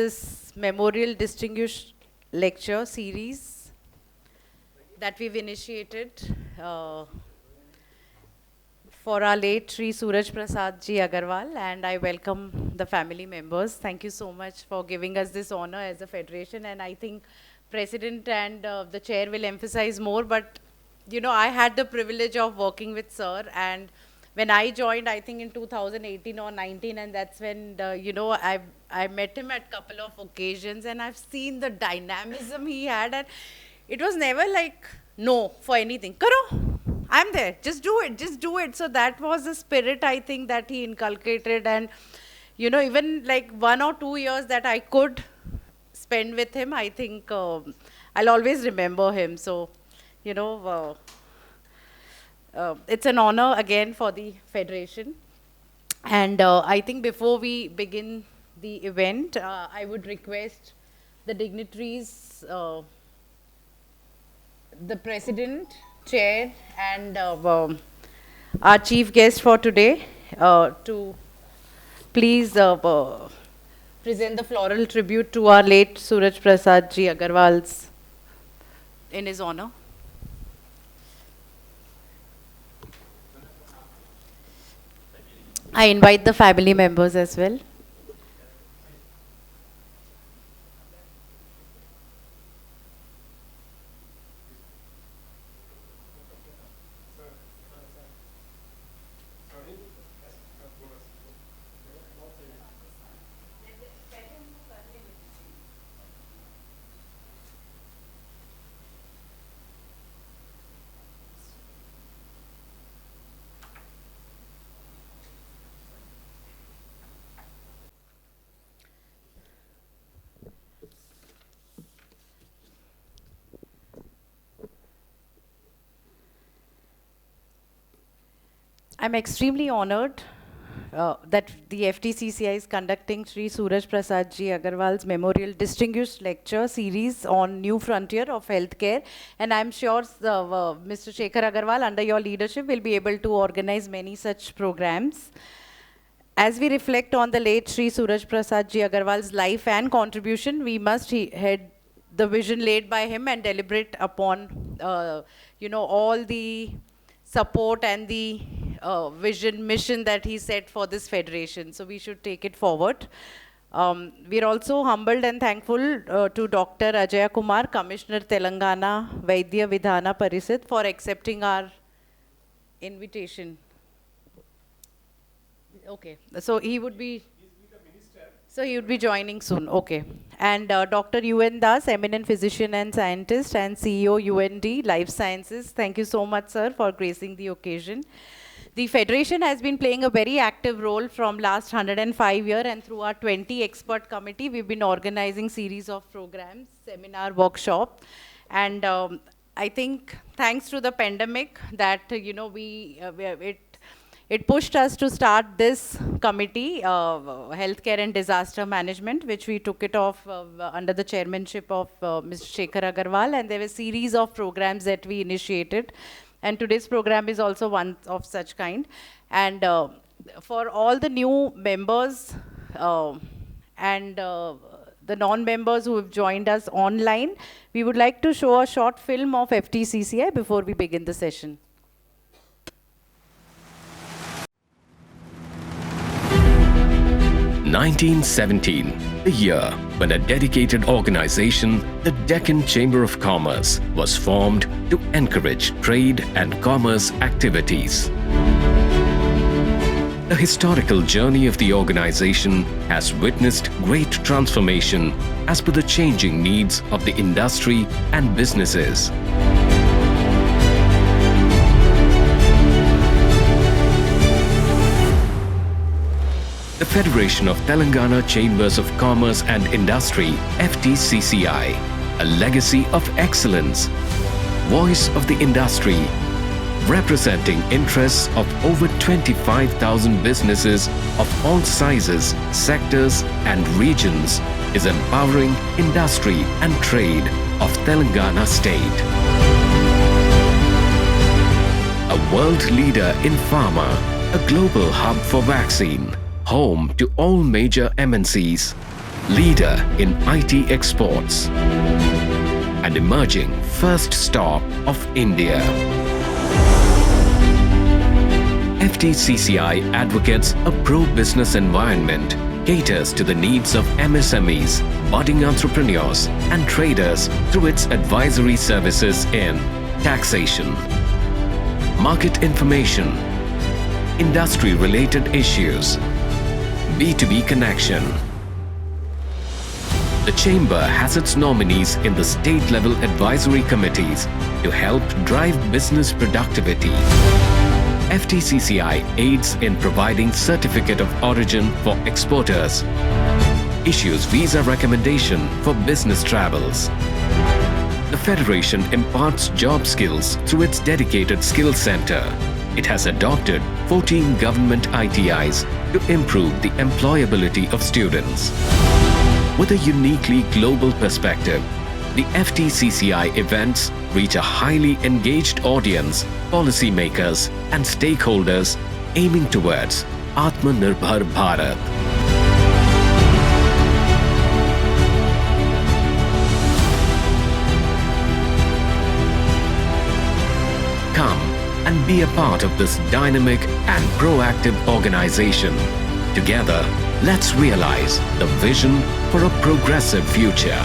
this Memorial Distinguished Lecture series that we've initiated for our late Sri Suraj Prasad Ji Agarwal, and I welcome the family members. Thank you so much for giving us this honor as a federation, and I think President and the Chair will emphasize more, but you know, I had the privilege of working with Sir, and when I joined, I think in 2018 or 19, and that's when, you know, I met him at a couple of occasions, and I've seen the dynamism he had, and it was never like, no, for anything. Karo, I'm there, just do it, just do it. So that was the spirit, I think, that he inculcated, and, you know, even like 1 or 2 years that I could spend with him, I think I'll always remember him. So, you know, it's an honor again for the Federation. And I think before we begin the event, I would request the dignitaries, the President, Chair, and our chief guest for today to please present the floral tribute to our late Suraj Prasad Ji Agarwal's in his honor. I invite the family members as well. I'm extremely honored that the FTCCI is conducting Sri Suraj Prasad Ji Agarwal's Memorial Distinguished Lecture series on New Frontier of Healthcare, and I'm sure Mr. Shekhar Agarwal, under your leadership, will be able to organize many such programs. As we reflect on the late Sri Suraj Prasad Ji Agarwal's life and contribution, we must head the vision laid by him and deliberate upon, you know, all the support and the vision, mission that he set for this federation. So we should take it forward. We're also humbled and thankful to Dr. Ajay Kumar, Commissioner Telangana Vaidya Vidhana Parishad, for accepting our invitation. Okay, so he would be... So he would be joining soon, okay. And Dr. UN Das, eminent physician and scientist and CEO UND Life Sciences. Thank you so much, sir, for gracing the occasion. The Federation has been playing a very active role from last 105 years, and through our 20 expert committee, we've been organizing series of programs, seminar, workshop. And I think thanks to the pandemic that, you know, it pushed us to start this committee, Healthcare and Disaster Management, which we took it off under the chairmanship of Mr. Shekhar Agarwal, and there were a series of programs that we initiated. And today's program is also one of such kind. And for all the new members and the non-members who have joined us online, we would like to show a short film of FTCCI before we begin the session. 1917, the year when a dedicated organization, the Deccan Chamber of Commerce, was formed to encourage trade and commerce activities. The historical journey of the organization has witnessed great transformation as per the changing needs of the industry and businesses. The Federation of Telangana Chambers of Commerce and Industry, FTCCI, a legacy of excellence, voice of the industry, representing interests of over 25,000 businesses of all sizes, sectors and regions, is empowering industry and trade of Telangana state. A world leader in pharma, a global hub for vaccine, home to all major MNCs, leader in IT exports, and emerging first stop of India. FTCCI advocates a pro-business environment, caters to the needs of MSMEs, budding entrepreneurs, and traders through its advisory services in taxation, market information, industry-related issues, B2B connection. The Chamber has its nominees in the state-level advisory committees to help drive business productivity. FTCCI aids in providing certificate of origin for exporters, issues visa recommendation for business travels. The Federation imparts job skills through its dedicated skill center. It has adopted 14 government ITIs to improve the employability of students. With a uniquely global perspective, the FTCCI events reach a highly engaged audience, policymakers and stakeholders aiming towards Atmanirbhar Bharat. Come and be a part of this dynamic and proactive organization. Together, let's realize the vision for a progressive future.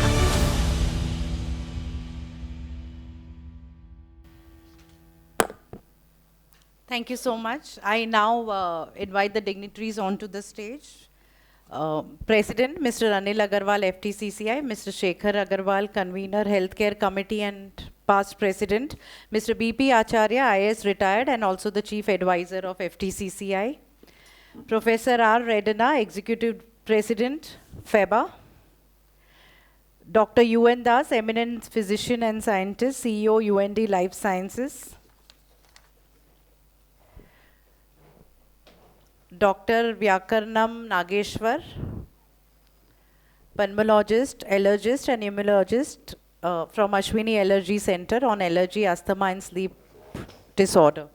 Thank you so much. I now invite the dignitaries onto the stage. President, Mr. Anil Agarwal, FTCCI, Mr. Shekhar Agarwal, Convener, Healthcare Committee and past President, Mr. B.P. Acharya, IAS retired and also the Chief Advisor of FTCCI, Professor R. Redana, Executive President, FEBA, Dr. UN Das, eminent physician and scientist, CEO, UND Life Sciences, Dr. Vyakarnam Nageshwar, pulmonologist, allergist and immunologist from Ashwini Allergy Center on allergy, asthma and sleep disorder.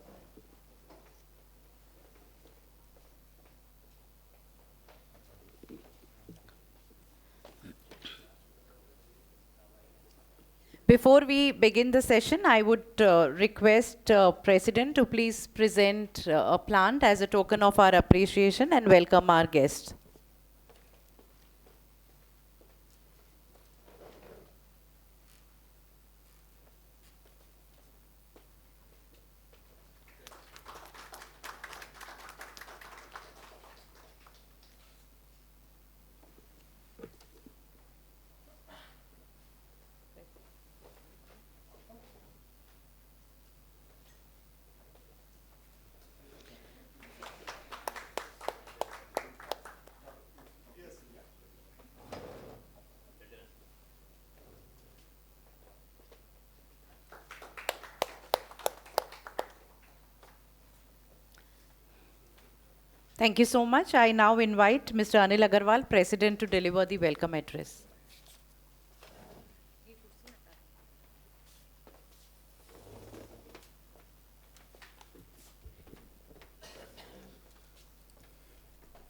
Before we begin the session, I would request President to please present a plant as a token of our appreciation and welcome our guests. Thank you so much. I now invite Mr. Anil Agarwal, President, to deliver the welcome address.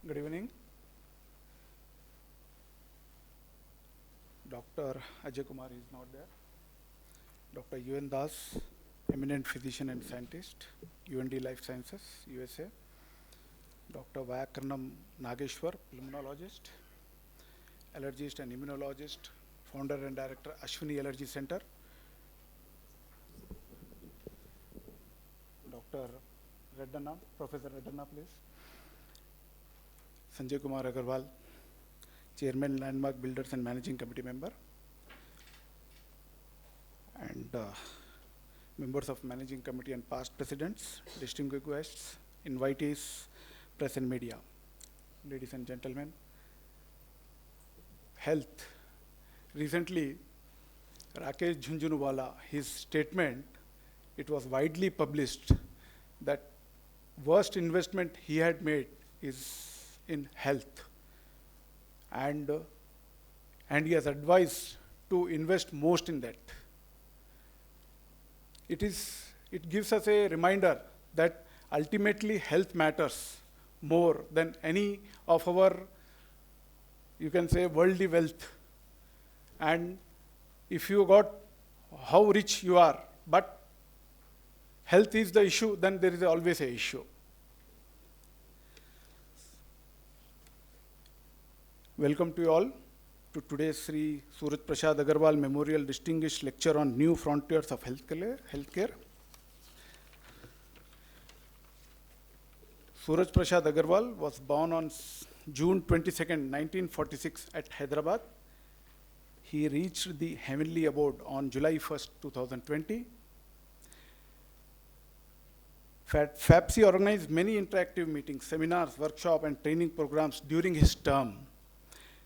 Good evening. Dr. Ajay Kumar is not there. Dr. UN Das, eminent physician and scientist, UND Life Sciences, USA. Dr. Vyakarnam Nageshwar, pulmonologist, allergist and immunologist, founder and director, Ashwini Allergy Center. Dr. Redana, Professor Redana, please. Sanjay Kumar Agarwal, Chairman, Landmark Builders and Managing Committee member. And members of Managing Committee and past presidents, distinguished guests, invitees, press and media. Ladies and gentlemen, health. Recently, Rakesh Jhunjhunwala, his statement, it was widely published that worst investment he had made is in health. And he has advised to invest most in that. It gives us a reminder that ultimately health matters more than any of our you can say, worldly wealth. And if you got how rich you are, but health is the issue, then there is always an issue. Welcome to you all to today's Sri Suraj Prasad Agarwal Memorial Distinguished Lecture on New Frontiers of Healthcare. Suraj Prasad Agarwal was born on June 22nd, 1946 at Hyderabad. He reached the heavenly abode on July 1st, 2020. FAPSI organized many interactive meetings, seminars, workshops, and training programs during his term.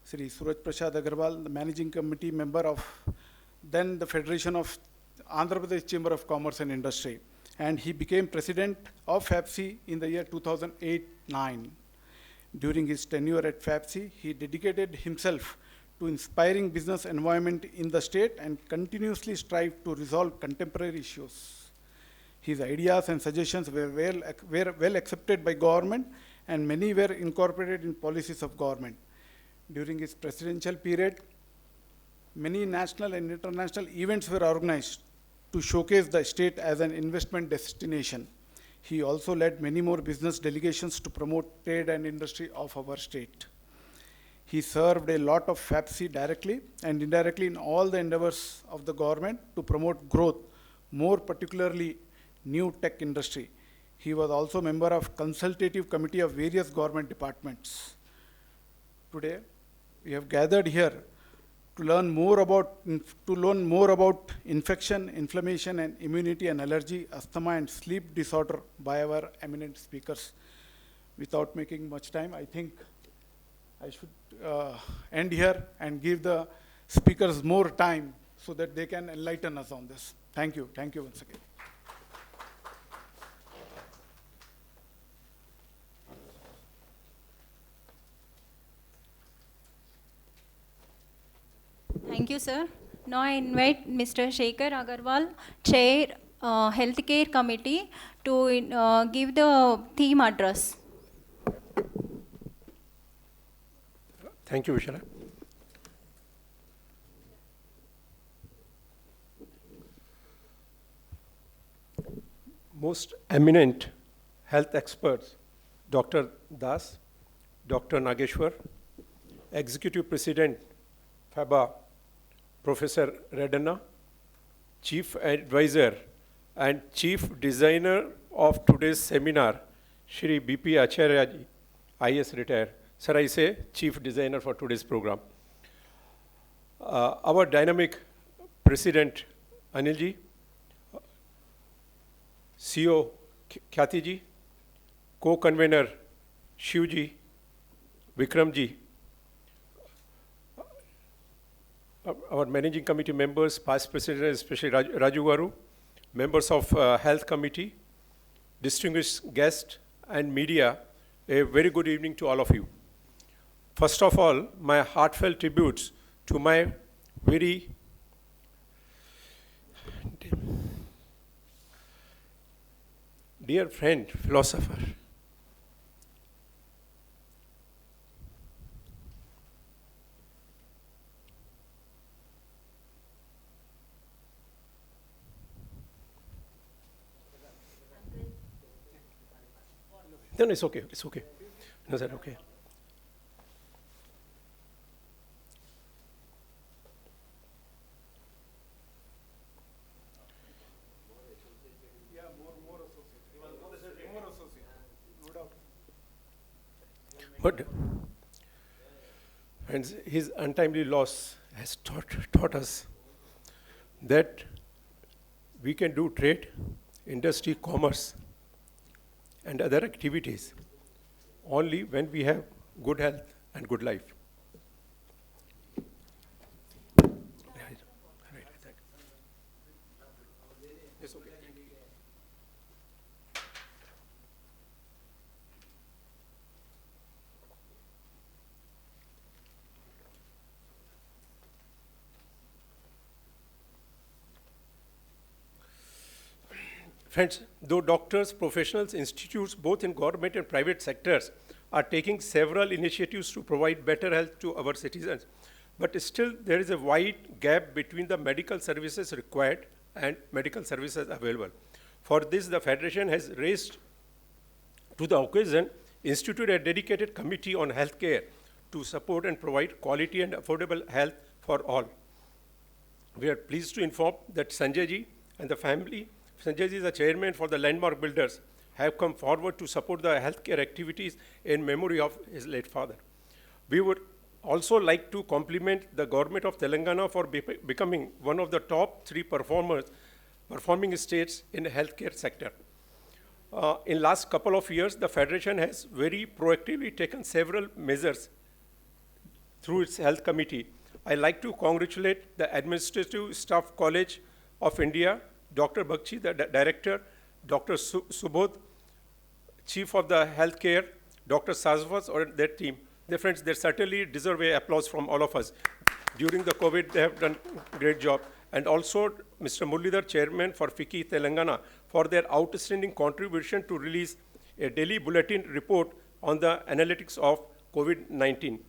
Sri Suraj Prasad Agarwal, the managing committee member of then the Federation of Andhra Pradesh Chamber of Commerce and Industry. And he became president of FAPSI in the year 2008-9. During his tenure at FAPSI, he dedicated himself to inspiring business environment in the state and continuously strived to resolve contemporary issues. His ideas and suggestions were well accepted by government, and many were incorporated in policies of government. During his presidential period, many national and international events were organized to showcase the state as an investment destination. He also led many more business delegations to promote trade and industry of our state. He served a lot of FAPSI directly and indirectly in all the endeavors of the government to promote growth, more particularly new tech industry. He was also a member of consultative committee of various government departments. Today, we have gathered here to learn more about infection, inflammation, and immunity and allergy, asthma, and sleep disorder by our eminent speakers. Without making much time, I think I should end here and give the speakers more time so that they can enlighten us on this. Thank you. Thank you once again. Thank you, sir. Now I invite Mr. Shekhar Agarwal, Chair, Healthcare Committee, to give the theme address. Thank you, Vishal. Most eminent health experts, Dr. Das, Dr. Nageshwar, Executive President, FABA, Professor Redana, Chief Advisor and Chief Designer of today's seminar, Shri B.P. Acharyaji, IS retired. Sir, I say Chief Designer for today's program. Our dynamic President, Anilji, CEO, Khyatiji, Co-Convener, Shivji, Vikramji, our managing committee members, past president, especially Raju Garu, members of health committee, distinguished guests and media, a very good evening to all of you. First of all, my heartfelt tributes to my very dear friend, philosopher, No, it's okay. It's okay. No, sir, okay. But and his untimely loss has taught us that we can do trade, industry, commerce, and other activities only when we have good health and good life. It's okay. Friends, though doctors, professionals, institutes, both in government and private sectors, are taking several initiatives to provide better health to our citizens. But still, there is a wide gap between the medical services required and medical services available. For this, the Federation has raised to the occasion, instituted a dedicated committee on healthcare to support and provide quality and affordable health for all. We are pleased to inform that Sanjay ji and the family, Sanjay ji is the chairman for the Landmark Builders, have come forward to support the healthcare activities in memory of his late father. We would also like to compliment the government of Telangana for becoming one of the top 3 performing states in the healthcare sector. In last couple of years, the Federation has very proactively taken several measures through its health committee. I like to congratulate the Administrative Staff College of India, Dr. Bakshi, the director, Dr. Subodh, chief of the healthcare, Dr. Sazvas, or their team. Dear friends, they certainly deserve an applause from all of us. During the COVID, they have done a great job. And also Mr. Muralidhar, chairman for FICCI Telangana, for their outstanding contribution to release a daily bulletin report on the analytics of COVID-19.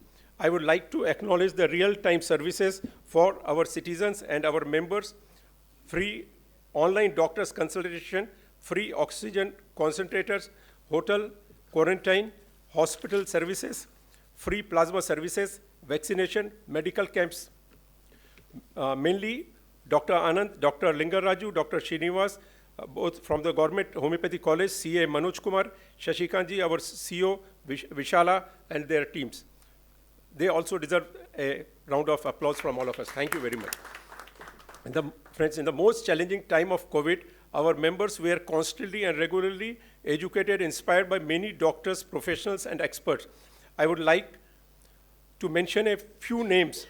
I would like to acknowledge the real-time services for our citizens and our members, free online doctors consultation, free oxygen concentrators, hotel, quarantine, hospital services, free plasma services, vaccination, medical camps. Mainly, Dr. Anand, Dr. Lingaraju, Dr. Srinivas, both from the Government Homeopathy College, CA Manoj Kumar, Shashikanji, our CEO, Vishala, and their teams. They also deserve a round of applause from all of us. Thank you very much. Friends, in the most challenging time of COVID, our members were constantly and regularly educated, inspired by many doctors, professionals, and experts. I would like to mention a few names.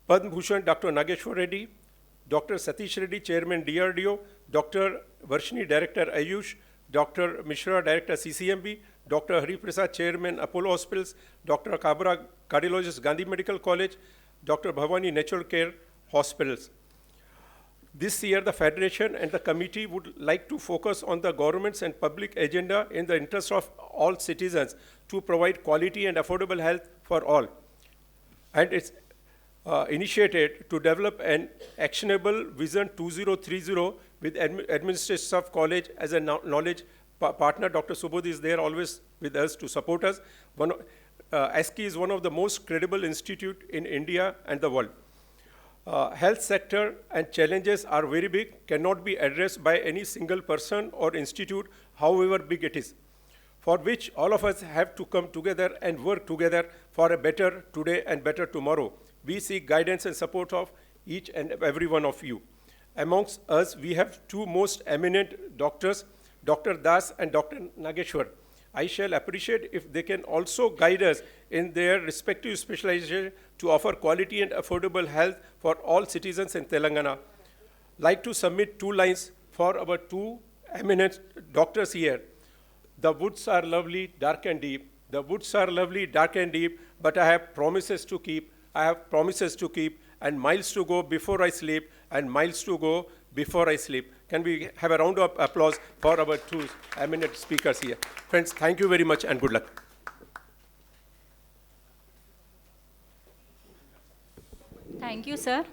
Padma Bhushan, Dr. Nageshwar Reddy, Dr. Satish Reddy, Chairman DRDO, Dr. Varshini, Director Ayush, Dr. Mishra, Director CCMB, Dr. Hari Prasad, Chairman Apollo Hospitals, Dr. Kabra, Cardiologist, Gandhi Medical College, Dr. Bhavani, Natural Care Hospitals. This year, the Federation and the committee would like to focus on the government's and public agenda in the interest of all citizens to provide quality and affordable health for all. And it's initiated to develop an actionable Vision 2030 with Administrative Staff College as a knowledge partner. Dr. Subodh is there always with us to support us. ASCI is one of the most credible institutes in India and the world. Health sector and challenges are very big, cannot be addressed by any single person or institute, however big it is, for which all of us have to come together and work together for a better today and better tomorrow. We seek guidance and support of each and every one of you. Amongst us, we have 2 most eminent doctors, Dr. Das and Dr. Nageshwar. I shall appreciate if they can also guide us in their respective specialization to offer quality and affordable health for all citizens in Telangana. Like to submit 2 lines for our 2 eminent doctors here. The woods are lovely, dark and deep. The woods are lovely, dark and deep, but I have promises to keep. I have promises to keep, and miles to go before I sleep, and miles to go before I sleep. Can we have a round of applause for our 2 eminent speakers here? Friends, thank you very much and good luck. Thank you, sir.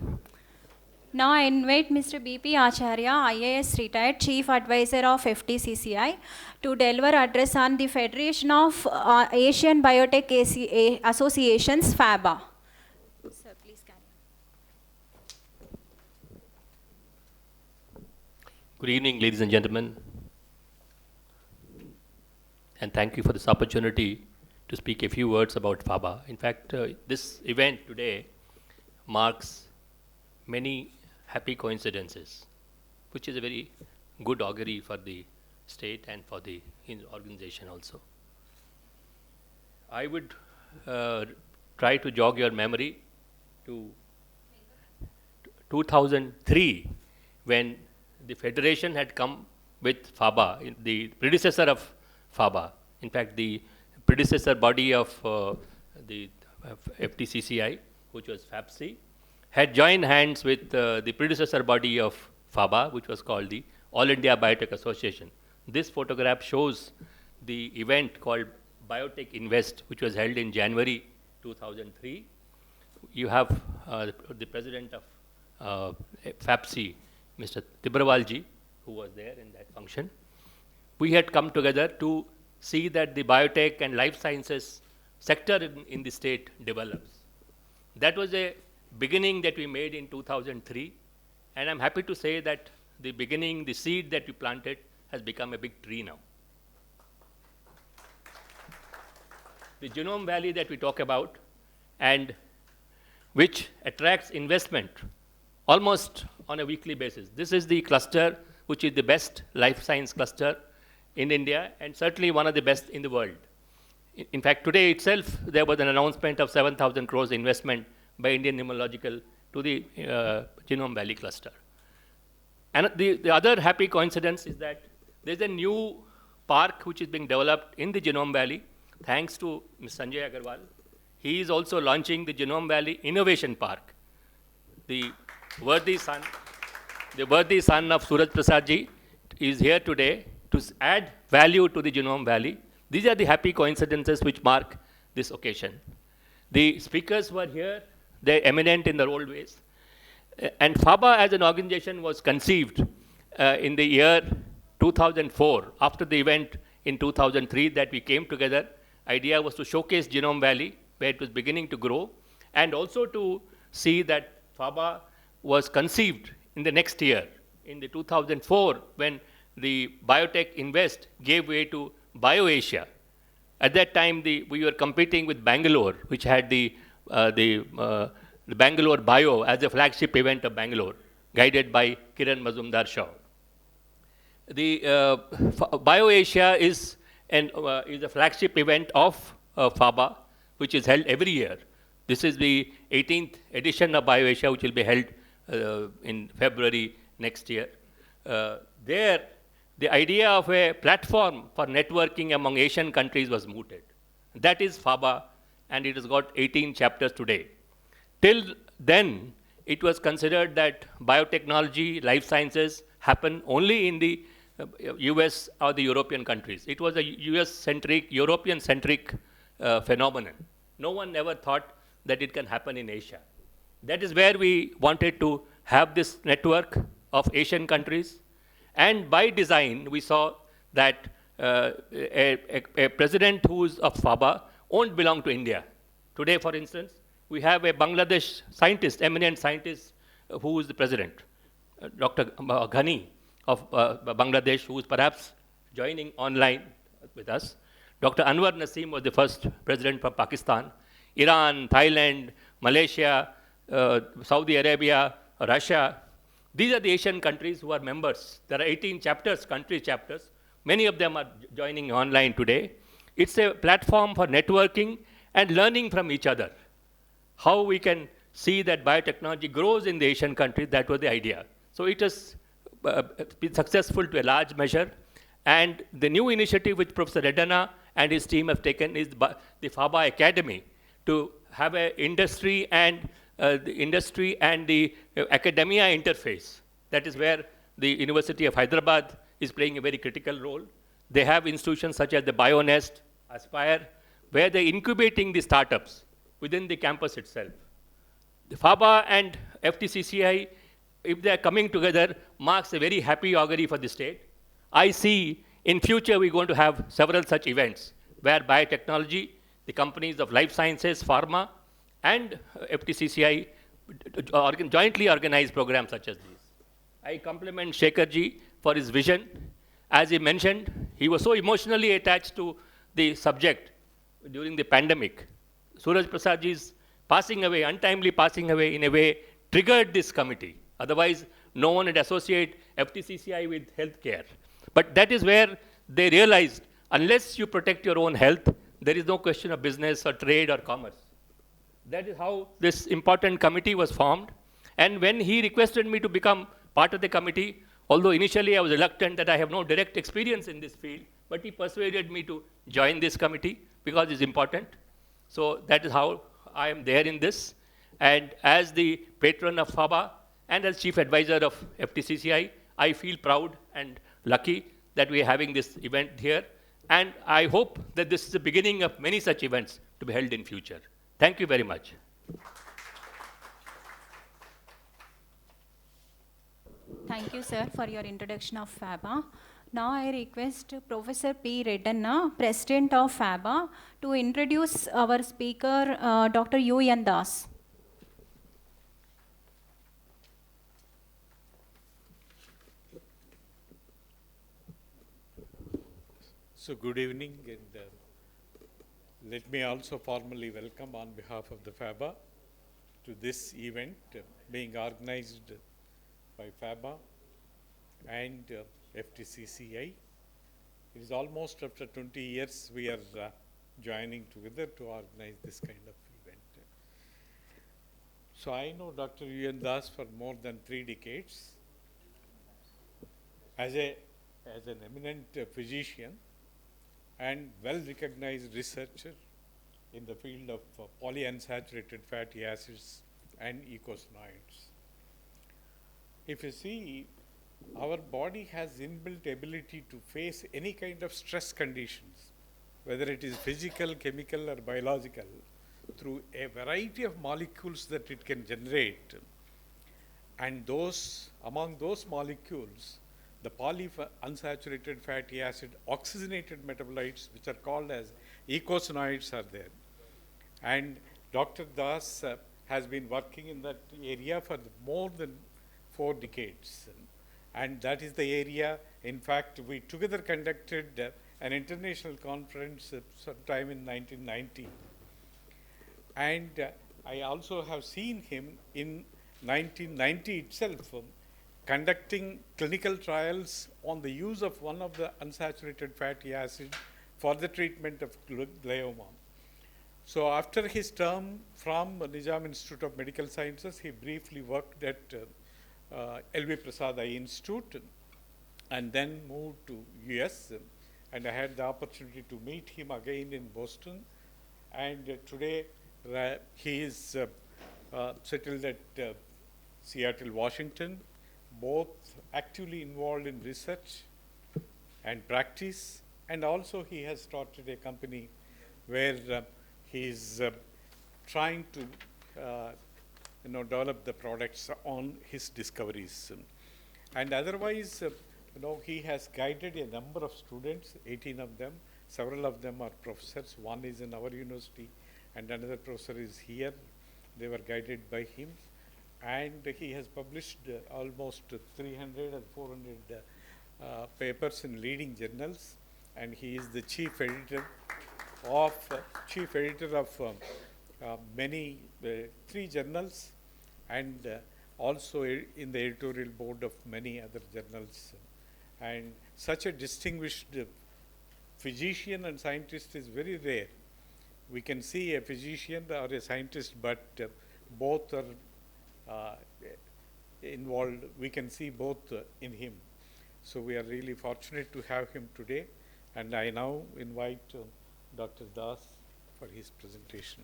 Now I invite Mr. B.P. Acharya, IAS retired Chief Advisor of FTCCI, to deliver address on the Federation of Asian Biotech Associations, FABA. Sir, please carry on. Good evening, ladies and gentlemen, and thank you for this opportunity to speak a few words about FABA. In fact, this event today marks many happy coincidences, which is a very good augury for the state and for the organization also. I would try to jog your memory to 2003, when the Federation had come with FABA, the predecessor of FABA. In fact, the predecessor body of the FTCCI, which was FAPSI, had joined hands with the predecessor body of FABA, which was called the All India Biotech Association. This photograph shows the event called Biotech Invest, which was held in January 2003. You have the president of FAPSI, Mr. Tibrawalji, who was there in that function. We had come together to see that the biotech and life sciences sector in the state develops. That was a beginning that we made in 2003, and I'm happy to say that the beginning, the seed that we planted, has become a big tree now. The Genome Valley that we talk about, and which attracts investment almost on a weekly basis. This is the cluster which is the best life science cluster in India, and certainly one of the best in the world. In fact, today itself, there was an announcement of 7,000 crores investment by Indian Immunological to the Genome Valley cluster. And the other happy coincidence is that there's a new park which is being developed in the Genome Valley, thanks to Mr. Sanjay Agarwal. He is also launching the Genome Valley Innovation Park. The worthy son of Suraj Prasad ji is here today to add value to the Genome Valley. These are the happy coincidences which mark this occasion. The speakers were here, they're eminent in their old ways. And FABA as an organization was conceived in the year 2004, after the event in 2003 that we came together. Idea was to showcase Genome Valley, where it was beginning to grow, and also to see that FABA was conceived in the next year, in the 2004, when the Biotech Invest gave way to BioAsia. At that time, we were competing with Bangalore, which had the Bangalore Bio as a flagship event of Bangalore, guided by Kiran Mazumdar-Shaw. The BioAsia is a flagship event of FABA, which is held every year. This is the 18th edition of BioAsia, which will be held in February next year. There, the idea of a platform for networking among Asian countries was mooted. That is FABA, and it has got 18 chapters today. Till then, it was considered that biotechnology, life sciences happen only in the US or the European countries. It was a US-centric, European-centric phenomenon. No one ever thought that it can happen in Asia. That is where we wanted to have this network of Asian countries. And by design, we saw that a president who is of FABA won't belong to India. Today, for instance, we have a Bangladesh scientist, eminent scientist, who is the president, Dr. Ghani of Bangladesh, who is perhaps joining online with us. Dr. Anwar Naseem was the first president from Pakistan. Iran, Thailand, Malaysia, Saudi Arabia, Russia. These are the Asian countries who are members. There are 18 chapters, country chapters. Many of them are joining online today. It's a platform for networking and learning from each other. How we can see that biotechnology grows in the Asian countries, that was the idea. So it has been successful to a large measure. And the new initiative which Professor Redana and his team have taken is the FABA Academy, to have an industry and the academia interface. That is where the University of Hyderabad is playing a very critical role. They have institutions such as the BioNest, Aspire, where they're incubating the startups within the campus itself. The FABA and FTCCI, if they are coming together, marks a very happy augury for the state. I see in future we're going to have several such events where biotechnology, the companies of life sciences, pharma, and FTCCI jointly organize programs such as these. I compliment Shekharji for his vision. As he mentioned, he was so emotionally attached to the subject during the pandemic. Suraj Prasadji's passing away, untimely passing away, in a way, triggered this committee. Otherwise, no one would associate FTCCI with healthcare. But that is where they realized, unless you protect your own health, there is no question of business or trade or commerce. That is how this important committee was formed. And when he requested me to become part of the committee, although initially I was reluctant that I have no direct experience in this field, but he persuaded me to join this committee because it's important. So that is how I am there in this. And as the patron of FABA and as chief advisor of FTCCI, I feel proud and lucky that we are having this event here. And I hope that this is the beginning of many such events to be held in future. Thank you very much. Thank you, sir, for your introduction of FABA. Now I request Professor P. Reddanna, President of FABA, to introduce our speaker, Dr. U.N. Das. So good evening, and let me also formally welcome on behalf of the FABA to this event being organized by FABA and FTCCI. It is almost after 20 years we are joining together to organize this kind of event. So I know Dr. U.N. Das for more than 3 decades as an eminent physician and well-recognized researcher in the field of polyunsaturated fatty acids and eicosanoids. If you see, our body has inbuilt ability to face any kind of stress conditions, whether it is physical, chemical, or biological, through a variety of molecules that it can generate. And among those molecules, the polyunsaturated fatty acid oxygenated metabolites, which are called as eicosanoids, are there. And Dr. Das has been working in that area for more than 4 decades. And that is the area, in fact, we together conducted an international conference sometime in 1990. And I also have seen him in 1990 itself conducting clinical trials on the use of one of the unsaturated fatty acids for the treatment of glioma. So after his term from Nizam Institute of Medical Sciences, he briefly worked at L.V. Prasad Eye Institute and then moved to US, and I had the opportunity to meet him again in Boston. And today he is settled at Seattle, Washington, both actively involved in research and practice, and also he has started a company where he is trying to develop the products on his discoveries. And otherwise, he has guided a number of students, 18 of them. Several of them are professors. One is in our university and another professor is here. They were guided by him. And he has published almost 300 and 400 papers in leading journals. And he is the chief editor of many 3 journals, and also in the editorial board of many other journals. And such a distinguished physician and scientist is very rare. We can see a physician or a scientist, but both are involved. We can see both in him. So we are really fortunate to have him today. And I now invite Dr. Das for his presentation.